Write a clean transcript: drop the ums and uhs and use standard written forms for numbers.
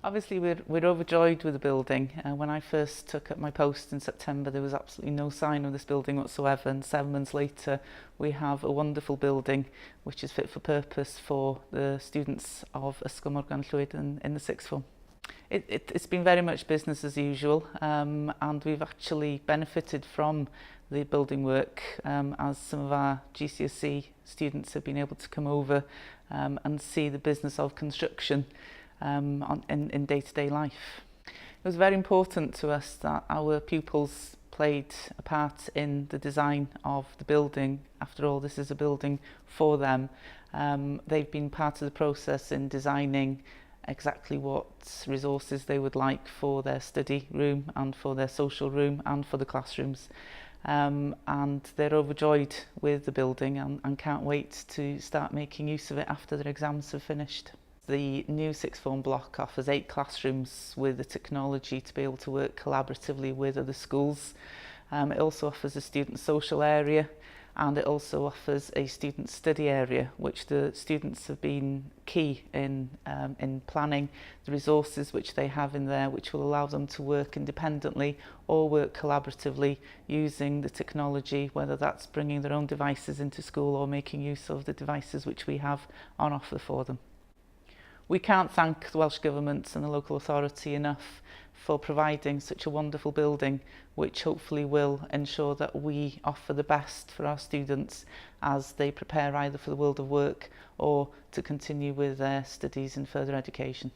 Obviously we're overjoyed with the building. When I first took up my post in September, there was absolutely no sign of this building whatsoever, and 7 months later we have a wonderful building which is fit for purpose for the students of Ysgol Morgan Llwyd in the sixth form. It's been very much business as usual, and we've actually benefited from the building work as some of our GCSE students have been able to come over and see the business of construction in day-to-day life. It was very important to us that our pupils played a part in the design of the building. After all, this is a building for them. They've been part of the process in designing exactly what resources they would like for their study room and for their social room and for the classrooms. And they're overjoyed with the building and can't wait to start making use of it after their exams have finished. The new sixth form block offers 8 classrooms with the technology to be able to work collaboratively with other schools. It also offers a student social area, and it also offers a student study area, which the students have been key in planning the resources which they have in there, which will allow them to work independently or work collaboratively using the technology, whether that's bringing their own devices into school or making use of the devices which we have on offer for them. We can't thank the Welsh Government and the local authority enough for providing such a wonderful building, which hopefully will ensure that we offer the best for our students as they prepare either for the world of work or to continue with their studies in further education.